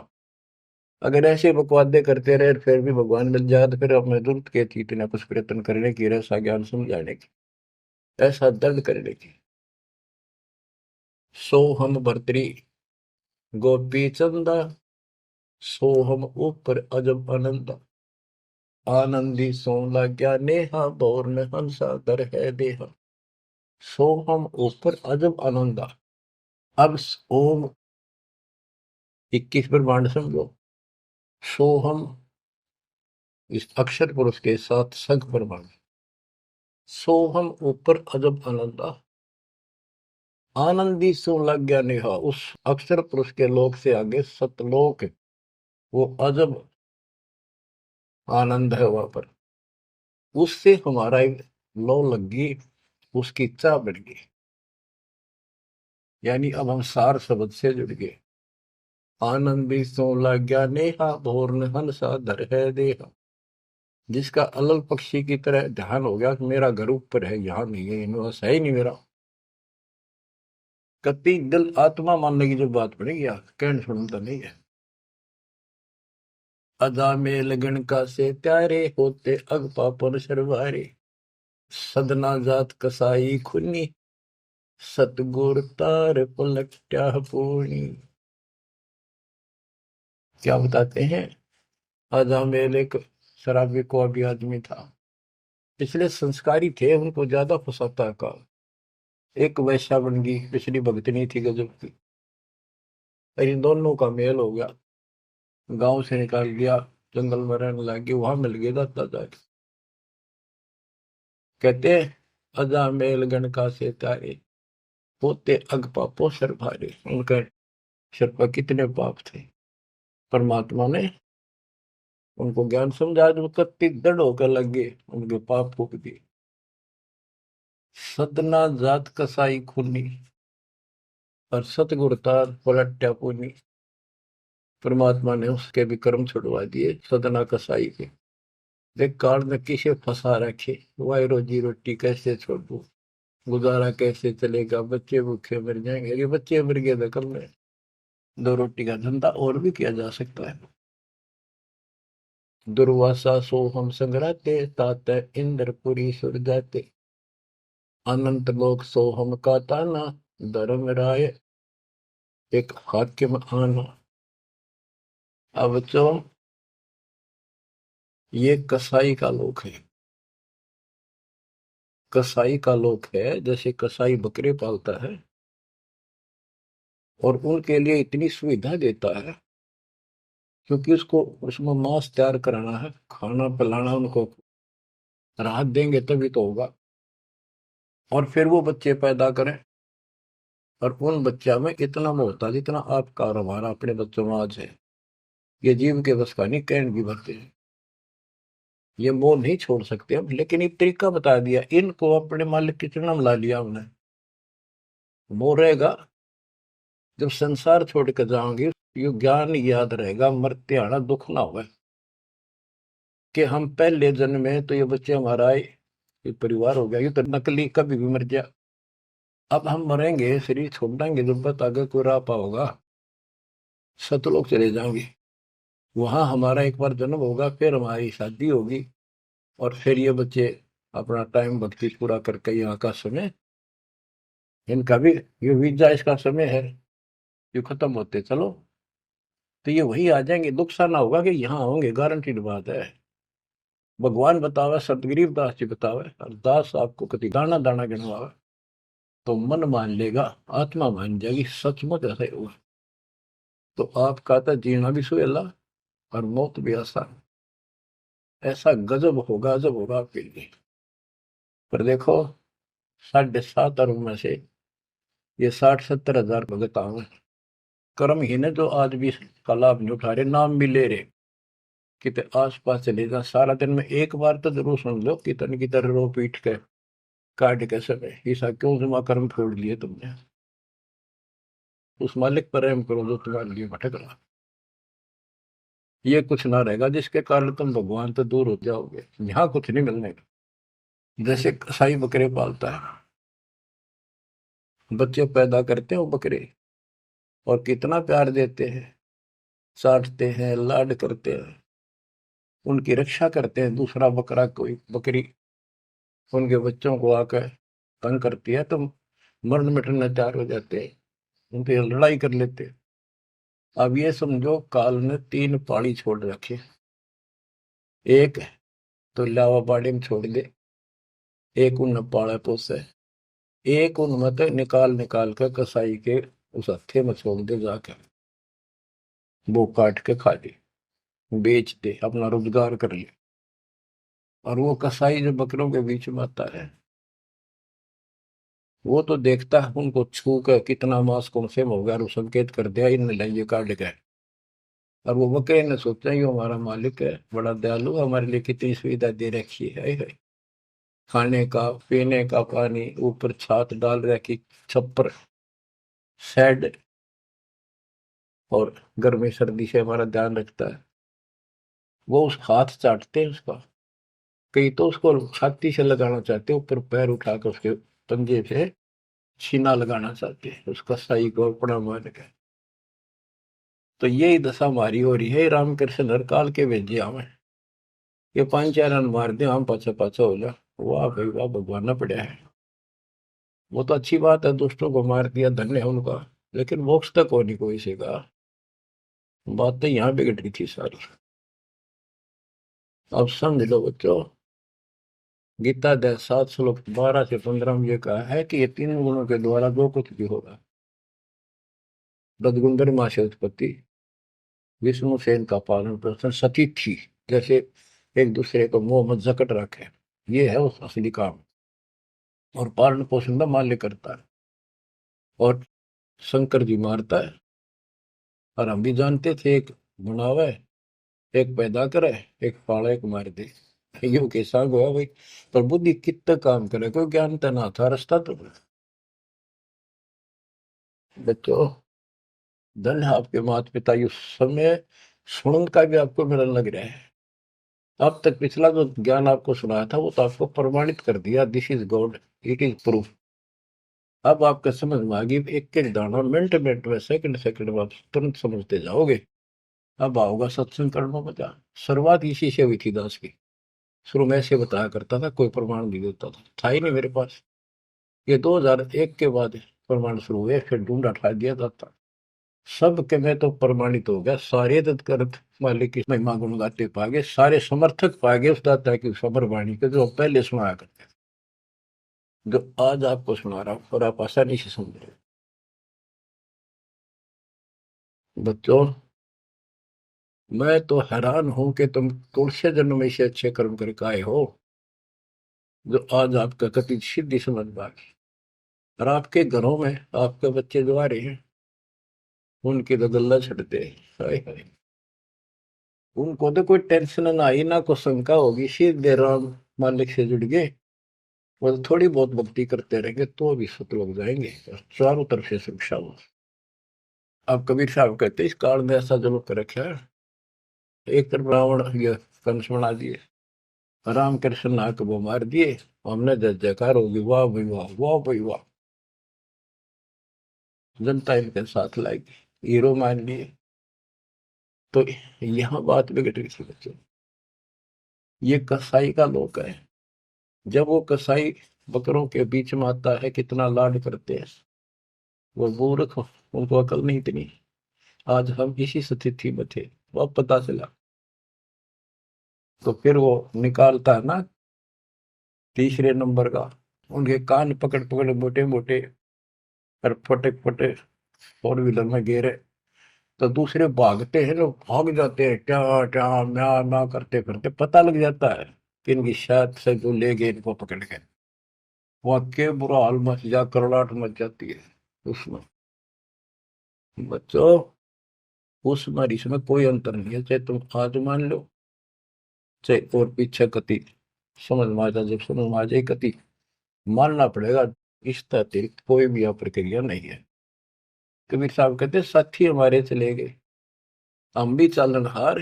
अगर ऐसे बकवादे करते रहे फिर भी भगवान मिल जाए तो फिर अपने जरूरत के थी इतना कुछ प्रयत्न करने की, ऐसा ज्ञान समझाने की, ऐसा दर्द करने की। सो हम भर्तरी गोपी चंदा, सो हम ऊपर अजब आनंद, आनंदी सो लाग्या नेहा बोर में हंसा दर है देहा। सो हम ऊपर अजब आनंदा। अब ओम 21 ब्रह्मांड समझो, सो हम इस अक्षर पुरुष के साथ संख ब्रह्मांड, सो हम ऊपर अजब आनंदा, आनंदी सो लग गया नेहा, उस अक्षर पुरुष के लोक से आगे सतलोक, वो अजब आनंद है वहां पर, उससे हमारा एक लो लग गई, उसकी चाह बढ़ गई, यानी अब हम सार शब्द से जुड़ गए। आनंदी सो लग गया नेहा भोर हंसा धर है देहा। जिसका अलल पक्षी की तरह ध्यान हो गया कि मेरा घर ऊपर है, यहाँ नहीं है, यूनिवर्स है ही नहीं मेरा, कति दिल आत्मा मानने की जो बात पड़ेगी यार, कहने सुनता नहीं है। अदा में लगन का से प्यारे होते अग पापन शर्वारे, सदना जात कसाई खुनी, सतगुर तार पलट्या पूर्णी। क्या बताते हैं, अजामेल एक शराबी को अभी आदमी था, पिछले संस्कारी थे, उनको ज्यादा फसाता का। एक वैश्या बन गई, पिछली भगतनी थी गजब की। इन दोनों का मेल हो गया, गांव से निकाल दिया, जंगल में रहने लगी, वहां मिल गया दाता जाके। कहते अजामेल गण का से तारे, होते अग पापो सर भारे। उनका सिर पर कितने पाप थे, परमात्मा ने उनको ज्ञान समझा, जो कत्ती दृढ़ होकर लगे, उनके पाप फूक दिए। सदना जात कसाई खूनी, और सतगुर तार पलट्या पूनी। परमात्मा ने उसके भी कर्म छुड़वा दिए, सदना कसाई के। देख काल में किसे फंसा रखे, वाई रोजी रोटी कैसे छोड़ू, गुजारा कैसे चलेगा, बच्चे भूखे मर जाएंगे। ये बच्चे मर गए तो कल में दो रोटी का धंधा और भी किया जा सकता है। दुर्वासा सो हम संगराते, तात इंद्रपुरी सुर जाते। अनंत लोक सो हम का ताना, धर्म राय एक हाकिम आना। अब बच्चों, ये कसाई का लोक है। कसाई का लोक है, जैसे कसाई बकरे पालता है और उनके लिए इतनी सुविधा देता है, क्योंकि उसको उसमें मांस तैयार कराना है, खाना पिलाना, उनको राहत देंगे तभी तो होगा। और फिर वो बच्चे पैदा करें, और उन बच्चा में इतना मोहता जितना आपका और हमारा अपने बच्चों में आज है, ये जीव के बस का नहीं, कैन भी भरते हैं। ये मोह नहीं छोड़ सकते हम, लेकिन एक तरीका बता दिया, इनको अपने मालिक की चरणों में ला लिया हमने। मोह रहेगा, जब संसार छोड़ कर जाओगे, ये ज्ञान याद रहेगा, मरते आना दुख ना होगा, कि हम पहले जन्म में तो ये बच्चे हमारा आए, ये परिवार हो गया, ये तो नकली, कभी भी मर गया। अब हम मरेंगे, शरीर छोड़ देंगे, जब तक आगे कोई राह पाओगा, सतलोक चले जाएंगे। वहां हमारा एक बार जन्म होगा, फिर हमारी शादी होगी, और फिर ये बच्चे अपना टाइम भक्ति पूरा करके यहाँ का समय, इनका भी ये वीजा इसका समय है, ये खत्म होते चलो, तो ये वही आ जाएंगे। दुख सा ना होगा कि यहाँ होंगे, गारंटीड बात है। भगवान बतावे, सतगरीब दास जी बतावे, और दास आपको कभी दाना दाना गिनवावे, तो मन मान लेगा, आत्मा मान जाएगी, सचमुच ऐसा ही होगा। तो आपका तो जीना भी सुहेला और मौत भी आसान। ऐसा गजब होगा, जब होगा आपके लिए। पर देखो, 7.5 अरब में से ये 60-70 हजार भगत आवे, कर्म ही ने जो आज भी इसका लाभ नहीं उठा रहे, नाम भी ले रहे, कितने आस पास चले जा, सारा दिन में एक बार तो जरूर सुन लो, कितने की तरह रो पीट के काट के समय, ऐसा क्यों जमा कर्म छोड़ लिए तुमने। उस मालिक पर रहम करो जो तुम्हारे लिए भटक रहा। ये कुछ ना रहेगा जिसके कारण तुम भगवान से दूर हो जाओगे, यहाँ कुछ नहीं मिलने का। जैसे कसाई बकरे पालता है, बच्चे पैदा करते हैं वो बकरे, और कितना प्यार देते हैं, चाटते हैं, लाड करते हैं, उनकी रक्षा करते हैं। दूसरा बकरा, कोई बकरी उनके बच्चों को आकर तंग करती है, तो मरण मिटने तैयार हो जाते हैं, उनसे लड़ाई कर लेते हैं। अब ये समझो, काल ने 3 पाड़ी छोड़ रखे, एक तो लावा बाड़ी में छोड़ दे, एक उन पाले पोसे, एक उन मत निकाल निकाल कर कसाई के उस हत्थे में छोड़ दे जाकर, वो काट के खा ले, बेच दे, अपना रोजगार कर ले। और वो कसाई जो बकरों के बीच में आता है, वो तो देखता है उनको छू कर, कितना मांस कौन से हो गया, और वो संकेत कर दिया इन लाइए काट के। और वो बकरे ने सोचा ये हमारा मालिक है, बड़ा दयालु, हमारे लिए कितनी सुविधा दे रखी है, खाने का, पीने का पानी, ऊपर छात डाल रखी, छप्पर, शेड, और गर्मी सर्दी से हमारा ध्यान रखता है। वो उस हाथ चाटते हैं उसका, कई तो उसको छाती से लगाना चाहते, ऊपर पैर उठाकर उसके पंजे से सीना लगाना चाहते हैं, उसका साई को अपना मान के। तो यही दशा हमारी हो रही है, रामकृष्ण हर काल के भेजे हमें, ये 5 4 रन मार दे, हम पाछा पाछा हो जा, वाह भाई वाह, भगवान ने पड़ा है। वो तो अच्छी बात है, दुष्टों को मार दिया, धन्य है उनका। लेकिन मोक्ष तक हो नहीं कोई से का। बात तो यहाँ बिगड़ रही थी सारी। अब समझ लो बच्चों, गीता अध्याय 7 श्लोक 12 से 15 में ये कहा है कि ये तीन गुणों के द्वारा जो कुछ भी होगा, रजगुंदर माँ से उत्पत्ति, विष्णु से इनका पालन पोषण, सती थी, जैसे एक दूसरे को मोह मत जकट रखे, ये है उस असली काम। और पालन पोषण का माल्य करता है, और शंकर जी मारता है। और हम भी जानते थे, एक बनावे, एक पैदा करे, एक पाले, एक मार दे। यूं के संग हुआ भाई। पर बुद्धि कितना काम करे, कोई ज्ञान तो ना था, रास्ता तो। बच्चों, धन है आपके माता पिता, इस समय सुनन का भी आपको मेरा लग रहा है। अब तक पिछला जो ज्ञान आपको सुनाया था वो तो आपको प्रमाणित कर दिया, this is God, it is proof. अब आपके समझ में आ गई, एक एक दाना मिनट मिनट में, सेकंड सेकंड में आप तुरंत समझते जाओगे। अब आओगा सत्संग करना मजा। शुरुआत इसी से हुई थी दास की। शुरू में ऐसे बताया करता था, कोई प्रमाण नहीं देता था ही नहीं मेरे पास। ये 2001 के बाद प्रमाण शुरू हुए, फिर ढूंढा ठा दिया जाता। सब के में तो प्रमाणित हो गया, सारे तत्कर्त मालिक की महिमा गुण गाते पागे, सारे समर्थक पागे उस दाता की सबर वाणी के, जो पहले सुनाया करते थे, जो आज आपको सुना रहा हूं, और आप आसानी से समझ रहे हो। बच्चों, मैं तो हैरान हूं कि तुम तुलसी जन्म में से अच्छे कर्म करके आए हो, जो आज आपका कति सिद्धि समझ पाए। और आपके घरों में आपके बच्चे जो आ रहे हैं, उनकी तो गल्ला छड़ते हैं। हाय हाय। उनको तो कोई टेंशन ना आई, ना कोई शंका होगी, सीधे राम मालिक से जुड़ गए। वो तो थोड़ी बहुत भक्ति करते रहेंगे तो भी सत लग जाएंगे, और चारों तरफ से सुरक्षा हो। अब कबीर साहब कहते इस काल में ऐसा जुल्म कर रखा है, एक तरफ रावण ये कंस बना दिए, राम कृष्ण नाक वो मार दिए, हमने जय जयकार होगी, वाह भाई वाह, वाह भाई वाह। जनता इनके साथ लाएगी, हीरो मान लिए। तो यहाँ बात बिगड़ रही थी बच्चों। ये कसाई का लोक है। जब वो कसाई बकरों के बीच में आता है, कितना लाड करते हैं। वो मूर्ख, उनको अकल नहीं इतनी। आज हम इसी स्थिति में थे, वो अब पता चला। तो फिर वो निकालता है ना तीसरे नंबर का, उनके कान पकड़ पकड़ मोटे मोटे, और फटे फटे फोर व्हीलर में गिरे। तो दूसरे भागते हैं, लोग भाग जाते हैं, क्या क्या म्या म्या करते करते, पता लग जाता है कि इनकी शायद से जो ले गए इनको पकड़ के। वाकई बुरा हाल मच जा, करड़ाहट मच जाती है उसमें। बच्चों, उसमें और इसमें कोई अंतर नहीं है, चाहे तुम आज मान लो, चाहे और पीछे कति समझ में आ जाए, जब समझ में आ जाए कति मानना पड़ेगा। इस अतिरिक्त कोई भी यहाँ प्रक्रिया नहीं है। कबीर साहब कहते साथी हमारे चले गए, हम भी चालन हार,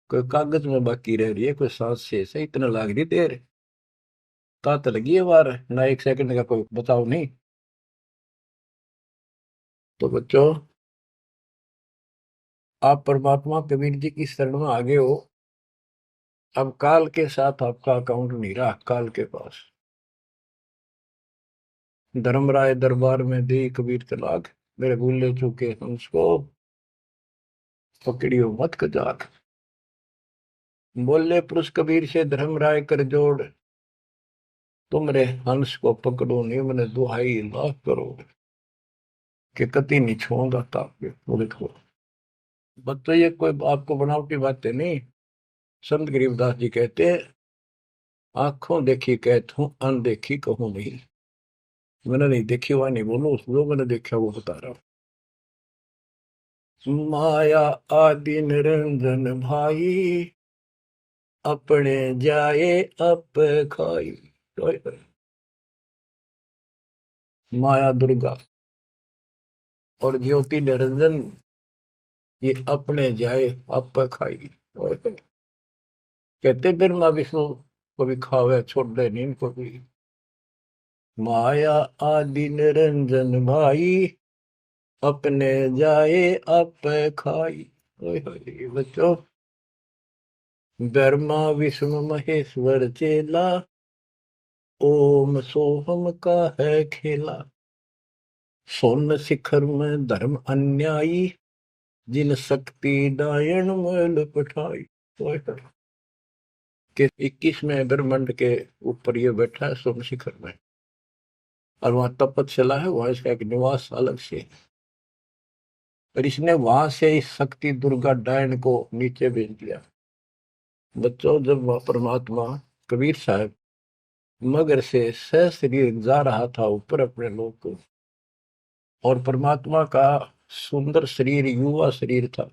कोई कागज में बाकी रह रही है, कोई सांस शेष है, इतना लाग रही देर, तात लगी है वार, ना एक सेकंड का कोई बचाव नहीं। तो बच्चों, आप परमात्मा कबीर जी की शरण में आगे हो। अब काल के साथ आपका अकाउंट नहीं रहा, काल के पास। धर्मराय दरबार में दी कबीर तलाक, मेरे भूले चूके हमको पकड़ियो मत कजाक। बोले पुरुष कबीर से धर्मराय कर जोड़, तुम रे हंस को पकड़ो निम्न दुहाई लाख करोड़, कि कति नहीं छोड़ूंगा ताके। वो देखो बच्चों, ये कोई आपको बनावटी बातें नहीं। संत गरीबदास जी कहते हैं, आंखों देखी कहता हूँ, अनदेखी कहूँ नहीं। मैंने नहीं देखी हुआ नहीं बोलो, जो मैंने देखा वो बता रहा हूँ। माया आदि निरंजन भाई, अपने जाए अप खाई। माया दुर्गा और ज्योति निरंजन, ये अपने जाए अप खाई। कहते ब्रह्मा विष्णु को भी खावे, छोड़ दे नहीं इनको भी। माया आदि निरंजन भाई, अपने जाए अप खाई। ओए होए बच्चों, ब्रह्मा विष्णु महेश्वर चेला, ओम सोहम का है खेला, सोन शिखर में धर्म अन्यायी, जिन शक्ति डायन मैल पठाई। कि 21वें ब्रह्मांड के ऊपर ये बैठा है सोम शिखर में, और वहां तपस्या है, वहां इसका एक निवास अलग से है। और इसने वहां से इस शक्ति दुर्गा डायन को नीचे भेज दिया। बच्चों, जब वह परमात्मा कबीर साहब मगर से सशरीर जा रहा था ऊपर अपने लोक को, और परमात्मा का सुंदर शरीर युवा शरीर था,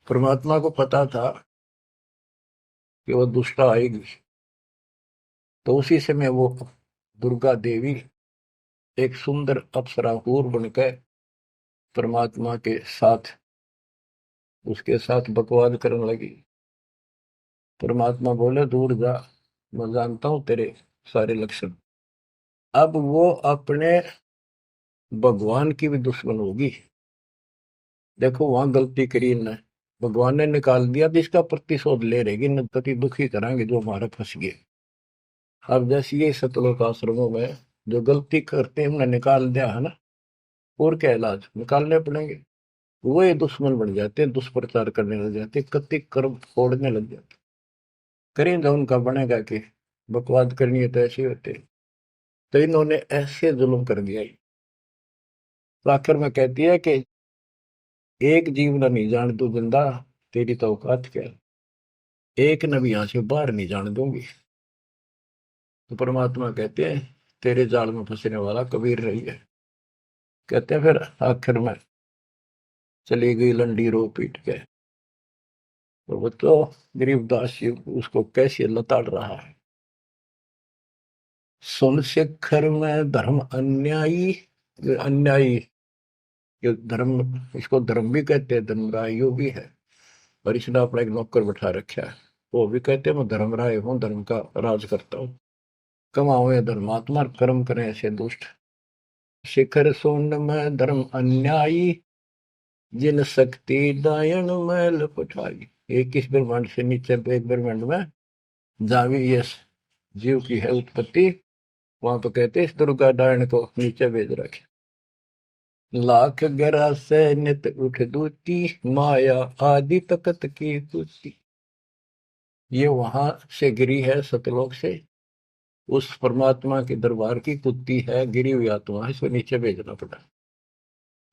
परमात्मा को पता था कि वो दुष्टा आएगी, तो उसी समय वो दुर्गा देवी एक सुंदर अप्सरा हूर बनकर परमात्मा के साथ उसके साथ बकवाद करने लगी। परमात्मा बोले, दूर जा, मैं जानता हूं तेरे सारे लक्षण। अब वो अपने भगवान की भी दुश्मन होगी। देखो वहां गलती करी न, भगवान ने निकाल दिया, तो इसका प्रतिशोध ले रहेगी, न तति दुखी कराएंगे जो हमारे फंस गए। अब जैसे ये सतलोक आश्रमों में जो गलती करते हैं, हमने निकाल दिया है ना, और क्या इलाज निकालने पड़ेंगे। वो ये दुश्मन बन जाते हैं, दुष्प्रचार करने लग जाते, कति कर्म फोड़ने लग जाते। करें तो उनका बनेगा कि बकवाद करनी है तो ऐसे होते। तो इन्होंने ऐसे जुल्म कर दिया। तो आखिर में कहती है कि एक जीव न नहीं जान तू जिंदा, तेरी तो औकात क्या है, एक न भी यहां से बाहर नहीं जाने दूंगी। तो परमात्मा कहते हैं, तेरे जाल में फंसने वाला कबीर रही है। कहते हैं फिर आखिर में चली गई लंडी रो पीट के। और वो तो गरीबदास जी उसको कैसे लताड़ रहा है। सुन शिखर में धर्म अन्यायी, अन्यायी, ये धर्म, इसको धर्म भी कहते हैं, धर्मराय यो भी है। और इसने अपना एक नौकर बैठा रखा है, वो भी कहते हैं मैं धर्मराय हूँ, धर्म का राज करता हूँ। कमाओ ये धर्मात्मा, कर्म करें ऐसे दुष्ट। शिखर सोन में धर्म अन्यायी, जिन शक्ति दायन मैल पठाई। एक इस ब्रह्मांड से नीचे एक ब्रह्मांड में जहां भी ये जीव की है उत्पत्ति, वहां तो कहते इस दुर्गा डायन को नीचे भेज रखे। लाख गरा से नित उठ दूती, माया आदि तकत की तुति। ये वहां से गिरी है सतलोक से, उस परमात्मा के दरबार की कुत्ती है, गिरी हुई आत्मा है, इसको नीचे भेजना पड़ा।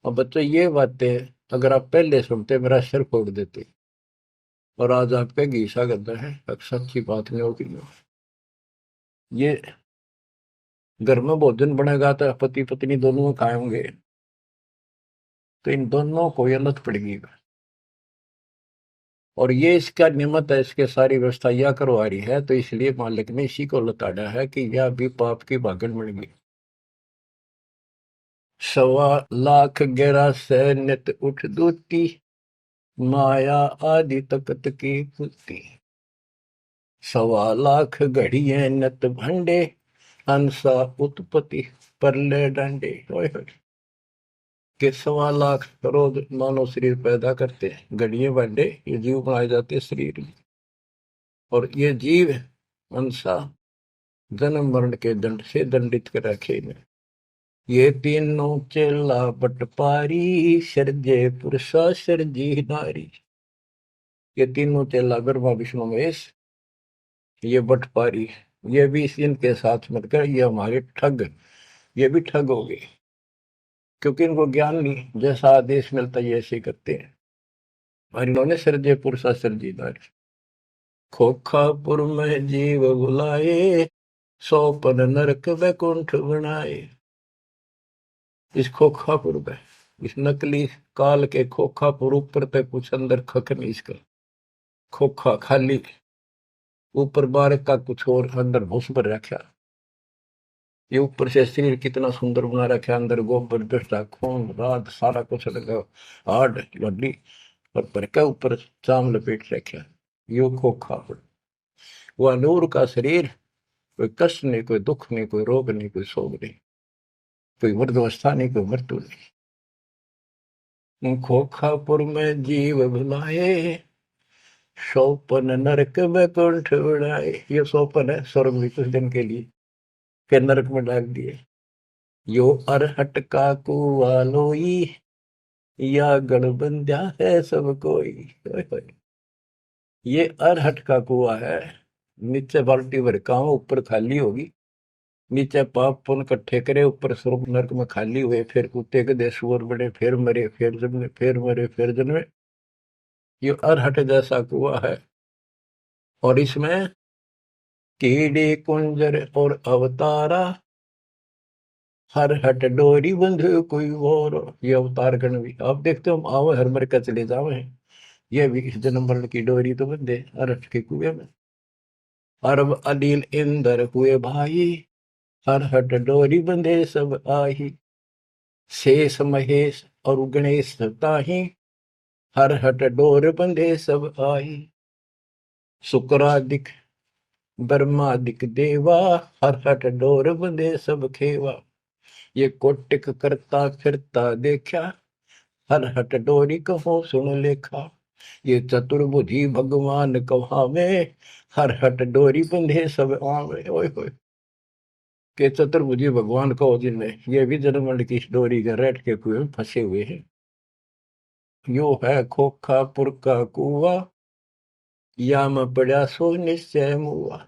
और बच्चों ये बातें अगर आप पहले सुनते, मेरा सिर फोड़ देते। और आज आपके घीसा गद्दा है, सच्ची बात नहीं होगी। ये घर में भोजन बनेगा तो पति पत्नी दोनों खाएंगे, तो इन दोनों को ये लत पड़ेगी। और ये इसका निमित्त है, इसके सारी व्यवस्था यह करवा रही है, तो इसलिए मालिक ने इसी को लताड़ा है कि यह भी पाप की भागन बन गई। 1.25 लाख गहरा से नित उठ दूती, माया आदि तकत की पुती। 1.25 लाख घड़िए नत भंडे, अंसा उत्पत्ति परले डंडे। के 1.25 लाख रोज मानव शरीर पैदा करते हैं, घड़िए भंडे ये जीव बनाए जाते हैं शरीर में। और ये जीव अंसा जन्म मरण के दंड से दंडित कर रखे इन्हें। ये तीनों चेला बटपारी, सर्जे पुरुषा सर्जी नारी। ये तीनों चेला ब्रह्मा विष्णु महेश, ये बटपारी, ये भी इनके साथ मिलकर ये हमारे ठग, ये भी ठग हो गए, क्योंकि इनको ज्ञान नहीं, जैसा आदेश मिलता है ऐसे करते हैं। और इन्होंने सर्जे पुरुषा सर्जी नारी। खोखापुर में जीव बुलाए, 100 पन नरक वैकुंठ बनाए। इस खोखापुर में, इस नकली काल के खोखापुर ऊपर तक कुछ अंदर खक नहीं, इसका खोखा खाली, ऊपर बार का कुछ और अंदर भूस भर रखा। ये ऊपर से शरीर कितना सुंदर बना रखा, अंदर गोबर दस्ता खून रात सारा कुछ लगा, हाड हड्डी और पर के ऊपर चाम लपेट रखा। यो खोखापुर, वह नूर का शरीर, कोई कष्ट नहीं, कोई दुख नहीं, कोई रोग नहीं, कोई शोक नहीं, कोई वृद्धावस्था नहीं, कोई मृत्यु नहीं। खोखापुर में जीव भुलाए, सोपन नरक बैकुंठ उड़ाए, ये सोपन है स्वर्ग भी कुछ दिन के लिए, फिर नरक में डाल दिए। यो अरहट का कुआ लोई, या गढ़ बंध्या है सब कोई। ओए होए। ये अरहट का कुआ है, नीचे बाल्टी भर काम, ऊपर खाली होगी। नीचे पाप पुण्य इकट्ठे करे, ऊपर स्वर्ग नरक में खाली हुए, फिर कुत्ते गधे सुअर बड़े, फिर मरे, फिर जन्मे, फिर मरे, फिर जन्मे। ये अरहट जैसा कुआ है। और इसमें कीड़े कुंजर और अवतारा, हर हट डोरी बंधे कोई और। ये अवतार गण भी आप देखते हो, हम आओ हर मर का चले जावे, ये भी इस जन्म मरण की डोरी तो बंधे अरहट के कुएं में। अरब अनिल इंद्र हुए भाई, हर हट डोरी बंधे सब आही। शेष महेश और गणेश ताही, हर हट डोर बंधे सब आही। शुक्रादिक ब्रह्मादिक देवा, हर हट डोर बंधे सब खेवा। ये कोटिक करता फिरता देखा, हर हट डोरी कहो सुन लेखा। ये चतुर्भुजी भगवान कहावे, हर हट डोरी बंधे सब आवे। ओए होए। के चतुर्भुजी भगवान कहो जिनमें, ये भी जन्म मरण की डोरी के रेट के कुएं में फंसे हुए हैं। यो है खोखा पुर का कुआ, या में पड़ा सो निश्चय मुआ।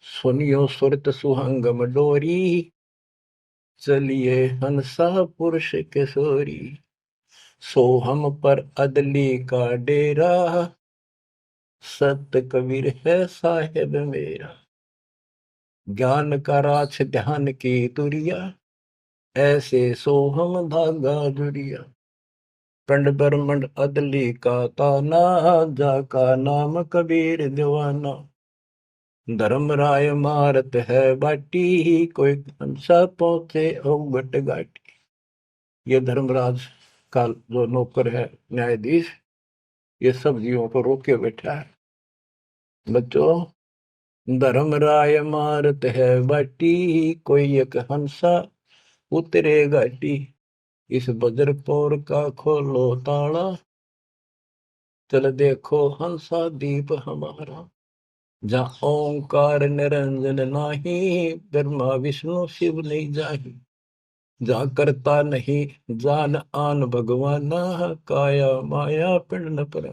सुनियो सुरत सुहंगम डोरी, चलिए हंसा पुरुष किशोरी। सो हम पर अदली का डेरा, सत कबीर है साहेब मेरा। ज्ञान का राछ ध्यान की तुरिया, ऐसे सो हम धागा जुरिया। पिंड ब्रह्मंड अदली का ताना, जाका नाम कबीर दीवाना। धर्म राय मारत है बाटी, कोई हंसा पहुंचे औगट घाटी। ये धर्मराज का जो नौकर है न्यायाधीश, ये सब जीवों को रोक के बैठा है। बच्चों, धर्म राय मारत है बाटी, कोई एक हंसा उतरे घाटी। इस बजरपुर का खोलो ताला, चल देखो हंसा दीप हमारा। जहाँ ओंकार निरंजन नाही, ब्रह्मा विष्णु शिव नहीं जाही। जहाँ करता नहीं जान आन भगवाना, काया माया पिंड न पर।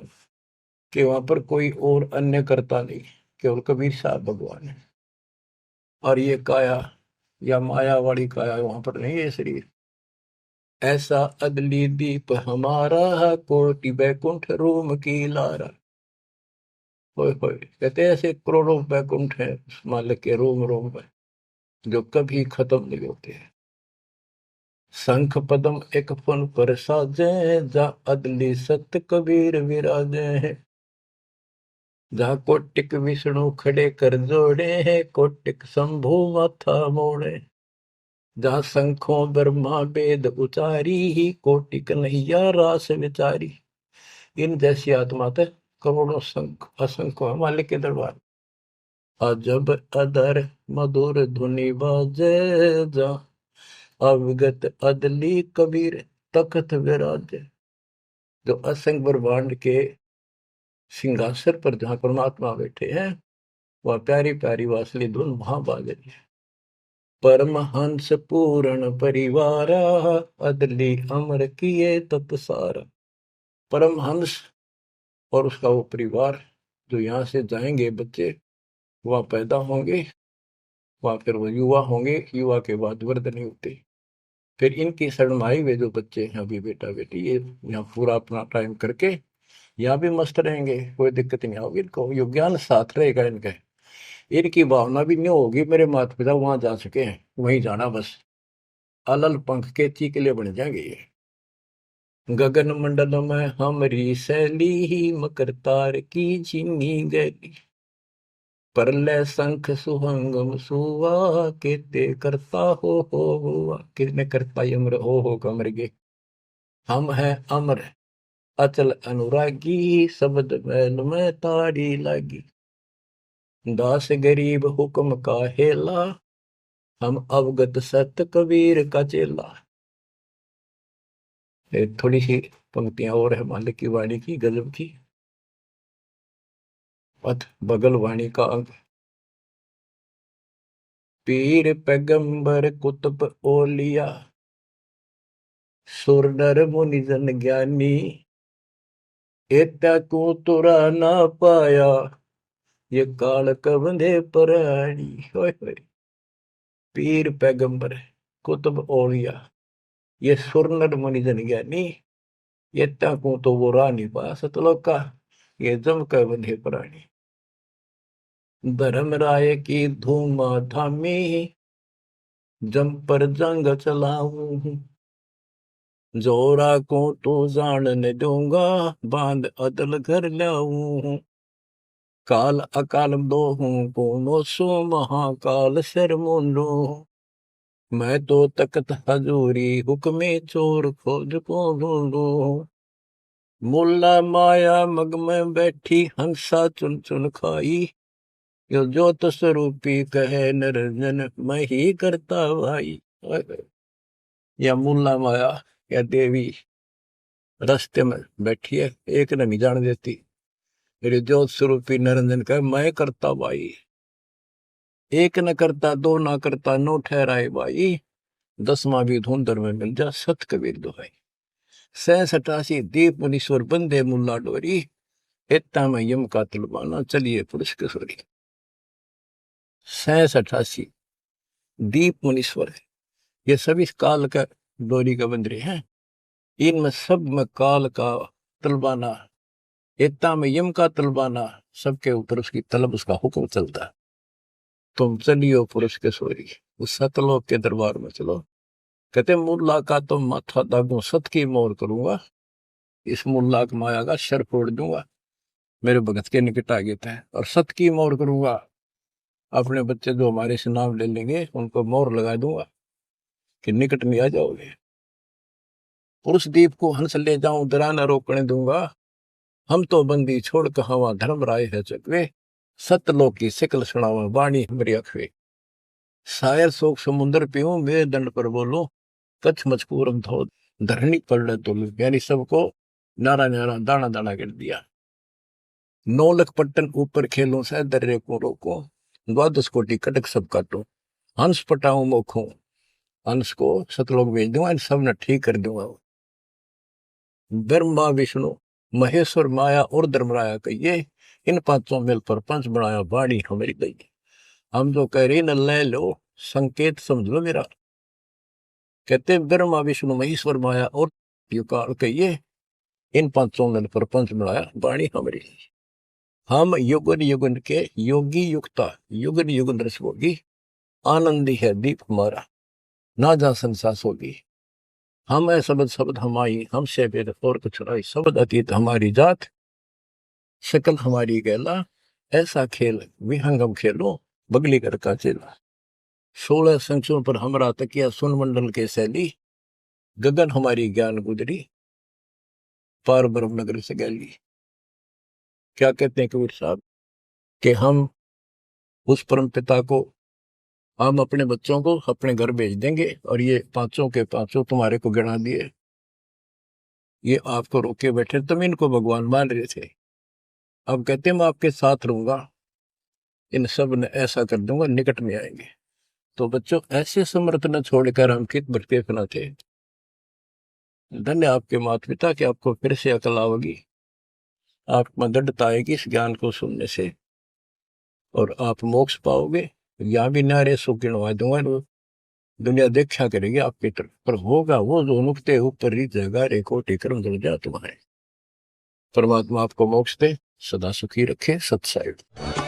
कि वहां पर कोई और अन्य करता नहीं, केवल कबीर साहब भगवान है। और ये काया या माया वाली काया वहां पर नहीं है शरीर। ऐसा अदली दीप हमारा, कोटि बैकुंठ रूम की लारा। होय होय। कहते हैं ऐसे करोड़ों बैकुंठ है उस मालिक के रोम रोम में, जो कभी खत्म नहीं होते हैं। शंख पदम एक फन पर साजे, जा अदली सत कबीर विराजे हैं। जहाँ कोटिक विष्णु खड़े कर जोड़े हैं, कोटिक शंभु माथा मोड़े। जहाँ शंखों ब्रह्मा वेद उचारी, ही कोटिक नैया रास विचारी। इन जैसी आत्मा थे करोड़ों शंख असंख्य मालिक के दरबार। अजब अदर मधुर धुनि बाजे, जा अवगत अदली कबीर तखत विराजे। जो असंख्य ब्रह्मांड के सिंहासन पर जहाँ परमात्मा बैठे हैं, वह प्यारी प्यारी वासली धुन वहां बाज रही है। परमहंस पूर्ण परिवारा, अदली अमर किए तत्सारा। परमहंस और उसका वो परिवार, जो यहाँ से जाएंगे बच्चे, वह पैदा होंगे, वह फिर वो युवा होंगे, युवा के बाद वृद्ध नहीं होते। फिर इनकी शरणमाई हुए जो बच्चे हैं अभी बेटा बेटी, ये यहाँ पूरा अपना टाइम करके यहाँ भी मस्त रहेंगे, कोई दिक्कत नहीं होगी इनको, ये ज्ञान साथ रहेगा इनका। इनकी भावना भी नहीं होगी मेरे माता पिता वहां जा चुके हैं, वहीं जाना बस। अलल पंख के चीकले बन जाएंगे ये। गगन मंडल में हमरी शैली, ही मकर तार की चीनी गैली। परलय शंख सुहंगम सुवा, केते करता हो हुआ। किसने करता अमर हो कमर गे। हम हैं अमर अचल अनुरागी, शब्द मैल में ताड़ी लागी। दास गरीब हुक्म का हेला, हम अवगत सत कबीर का चेला। थोड़ी सी पंक्तियां और है मालिक की वाणी की गजब की। पथ बगल वाणी का अंग। पीर पैगंबर कुतुब ओलिया, सुर नर मुनि जन ज्ञानी, एत्या को तुरा ना पाया, ये काल कबंधे पराणी। पीर पैगंबर कुतुब ओलिया, ये सुर नर मुनि जन ज्ञानी, ये को तो वो रानी पा सतलोक का, ये जम का बंधे प्राणी। धर्म राय की धूम धामी, जम पर जंग चलाऊं, जोरा को तो जान न दूंगा, बांध अदल घर लाऊं। काल अकाल दो हूं को मोसो, महाकाल शर मुंडो, मैं तो तकत हजूरी हुक्मे चोर खोज को ढूंढो। मुल्ला माया मग में बैठी, हंसा चुन चुन खाई, यो ज्योत स्वरूपी कहे निरंजन, मैं ही करता भाई। या मुल्ला माया या देवी रास्ते में बैठी है, एक ने नहीं जान देती, मेरे ज्योत स्वरूपी निरंजन कहे मैं करता भाई। एक न करता, दो ना करता, नो ठहराए भाई, 10वां भी धुंधर में मिल जा, सत कबीर दुहाई। 87 दीप मुनीश्वर बंदे मुल्ला डोरी, इतना में यम का तलबाना, चलिए पुरुष किशोरी। 87 दीप मुनीश्वर है, ये सभी काल का डोरी का बंदरे हैं, इनमें सब में काल का तलबाना, इतना में यम का तलबाना, सबके ऊपर उसकी तलब, उसका हुक्म चलता है। तुम चलियो पुरुष किशोरी, उस सतलोक के दरबार में चलो। कहते मुल्ला का तो माथा दागू, सत की मोर करूंगा, इस मुल्ला की माया का शर फोड़ दूंगा, मेरे भगत के निकट आ गए थे, और सत की मोर करूंगा, अपने बच्चे जो हमारे से नाम ले लेंगे उनको मोर लगा दूंगा कि निकट में आ जाओगे। पुरुष दीप को हंस ले जाऊं, दरा न रोकने दूंगा, हम तो बंदी छोड़ कहावा, धर्म राय है चकवे, सतलोक की सिकल सुनावा, वाणी हमारी अखवे। शायर शोक समुद्र पीऊं, मेरे दंड पर बोलो, कच्छ मचपूरम धो, धरणी पर तो, यानी सबको नारा नारा दाना दाना कर दिया। 9 लख पट्टन ऊपर खेलों से दर्रे को रोको, 12 कोटि कटक सब काटो, हंस पटाऊं मोखों, हंस को सतलोक भेज दूंगा, सब ने ठीक कर दूंगा। ब्रह्मा विष्णु महेश्वर माया और धर्मराया कहिए, इन पांचों मिल पर पंच बनाया, वाणी हमारी गई। हम जो कह रहे न ले लो, संकेत समझ लो मेरा। कहते ब्रह्मा विष्णु महेश्वर माया और युकाल कहिए, इन पांचों मिल पर पंच बनाया, वाणी हमारी। हम युगन युगन के योगी युक्ता, युगन युगन रस होगी, आनंदी है दीप हमारा, ना जा संसास होगी। हम है शब्द शब्द हमारी, हमसे वेद और कुछ नहीं, शब्द अतीत हमारी जात, शकल हमारी गैला, ऐसा खेल विहंगम खेलो, बगली कर का चेला। 16 संख्यों पर हमरा तकिया, सुन मंडल के शैली, गगन हमारी ज्ञान गुजरी, पार ब्रह्म नगर से गैली। क्या कहते हैं कबीर साहब कि हम उस परम पिता को, हम अपने बच्चों को अपने घर भेज देंगे, और ये पांचों के पांचों तुम्हारे को गिना दिए, ये आपको रोके बैठे, तुम इनको भगवान मान रहे थे, अब कहते हैं मैं आपके साथ रहूंगा, इन सब ने ऐसा कर दूंगा, निकट में आएंगे। तो बच्चों ऐसे समर्थ न छोड़कर हम कित भटके फिना थे। धन्य आपके माता पिता कि आपको फिर से अकल आवेगी, आपको दृढ़ता आएगी इस ज्ञान को सुनने से, और आप मोक्ष पाओगे। यहाँ भी नारे सुख गिनवा दूंगा, दुनिया देखा करेगी आपकी तरफ, पर होगा वो जो नुकते ऊपर ही जगह रे कोटि कर्म जल जा तुम्हारे। परमात्मा आपको मोक्ष दे, सदा सुखी रखे। सत्साई।